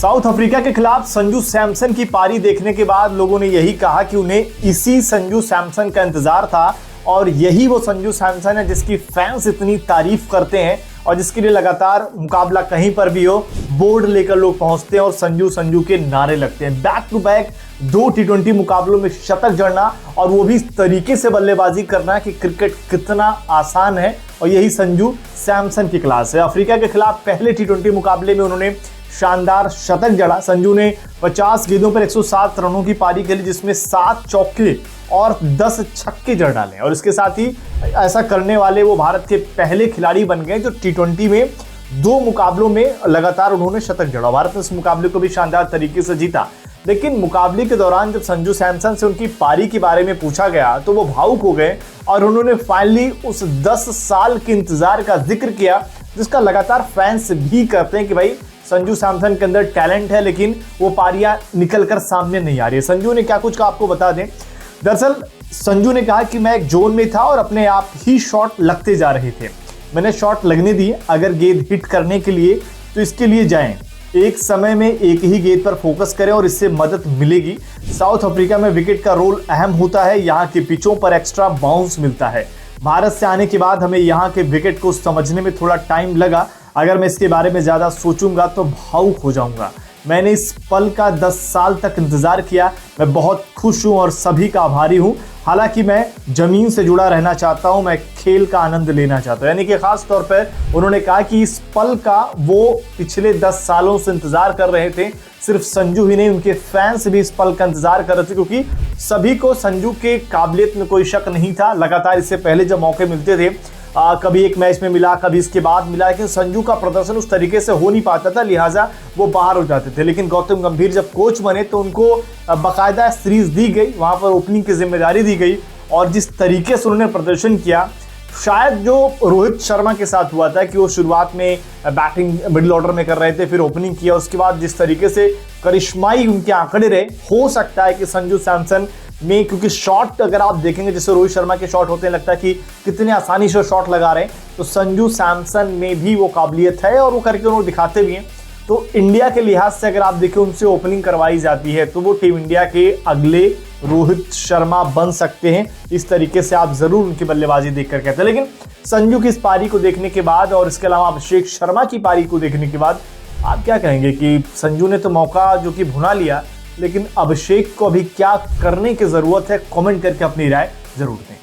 South Africa के खिलाफ संजू सैमसन की पारी देखने के बाद लोगों ने यही कहा कि उन्हें इसी संजू सैमसन का इंतजार था और यही वो संजू सैमसन है जिसकी फैंस इतनी तारीफ करते हैं और जिसके लिए लगातार मुकाबला कहीं पर भी हो बोर्ड लेकर लोग पहुंचते हैं और संजू संजू के नारे लगते हैं। बैक टू बैक 2 T20 मुकाबलों में शतक जड़ना और वो भी इस तरीके से बल्लेबाजी करना कि क्रिकेट कितना आसान है और यही संजू सैमसन की क्लास है। अफ्रीका के खिलाफ पहले T20 मुकाबले में उन्होंने शानदार शतक जड़ा। संजू ने 50 गेंदों पर 107 रनों की पारी खेली जिसमें 7 चौके और 10 छक्के जड़ डाले और इसके साथ ही ऐसा करने वाले वो भारत के पहले खिलाड़ी बन गए जो T20 में 2 मुकाबलों में लगातार उन्होंने शतक जड़ा। भारत ने इस मुकाबले को भी शानदार तरीके से जीता, लेकिन मुकाबले के दौरान जब संजू सैमसन से उनकी पारी के बारे में पूछा गया तो वो भावुक हो गए और उन्होंने फाइनली उस 10 साल के इंतजार का जिक्र किया जिसका लगातार फैंस भी करते हैं कि भाई संजू सैमसन के अंदर टैलेंट है लेकिन वो पारियां निकलकर सामने नहीं आ रही है। संजू ने क्या कुछ कहा आपको बता दें। दरअसल संजू ने कहा कि मैं एक जोन में था और अपने आप ही शॉट लगते जा रहे थे, मैंने शॉट लगने दिए, अगर गेंद हिट करने के लिए तो इसके लिए जाएं, एक समय में एक ही गेंद पर फोकस करें और इससे मदद मिलेगी। साउथ अफ्रीका में विकेट का रोल अहम होता है, यहाँ के पिचों पर एक्स्ट्रा बाउंस मिलता है। भारत से आने के बाद हमें यहाँ के विकेट को समझने में थोड़ा टाइम लगा, अगर मैं इसके बारे में ज़्यादा सोचूंगा तो भावुक हो जाऊंगा। मैंने इस पल का 10 साल तक इंतजार किया, मैं बहुत खुश हूं और सभी का आभारी हूं। हालांकि मैं जमीन से जुड़ा रहना चाहता हूं, मैं खेल का आनंद लेना चाहता हूं। यानी कि खास तौर पर उन्होंने कहा कि इस पल का वो पिछले 10 सालों से इंतजार कर रहे थे। सिर्फ संजू ही नहीं, उनके फैंस भी इस पल का इंतजार कर रहे थे क्योंकि सभी को संजू के काबिलियत में कोई शक नहीं था। लगातार इससे पहले जब मौके मिलते थे कभी एक मैच में मिला, कभी इसके बाद मिला, लेकिन संजू का प्रदर्शन उस तरीके से हो नहीं पाता था, लिहाजा वो बाहर हो जाते थे। लेकिन गौतम गंभीर जब कोच बने तो उनको बाकायदा सीरीज दी गई, वहां पर ओपनिंग की जिम्मेदारी दी गई और जिस तरीके से उन्होंने प्रदर्शन किया, शायद जो रोहित शर्मा के साथ हुआ था कि वो शुरुआत में बैटिंग मिडिल ऑर्डर में कर रहे थे, फिर ओपनिंग किया, उसके बाद जिस तरीके से करिश्माई उनके आंकड़े रहे, हो सकता है कि संजू सैमसन में, क्योंकि शॉट अगर आप देखेंगे जैसे रोहित शर्मा के शॉट होते हैं, लगता है कि कितने आसानी से शॉट लगा रहे हैं, तो संजू सैमसन में भी वो काबिलियत है और वो करके उन्होंने दिखाते भी हैं। तो इंडिया के लिहाज से अगर आप देखें उनसे ओपनिंग करवाई जाती है तो वो टीम इंडिया के अगले रोहित शर्मा बन सकते हैं। इस तरीके से आप जरूर उनकी बल्लेबाजी देखकर कहते हैं। लेकिन संजू की इस पारी को देखने के बाद और इसके अलावा अभिषेक शर्मा की पारी को देखने के बाद आप क्या कहेंगे कि संजू ने तो मौका जो कि भुना लिया, लेकिन अभिषेक को अभी क्या करने की जरूरत है? कमेंट करके अपनी राय जरूर दें।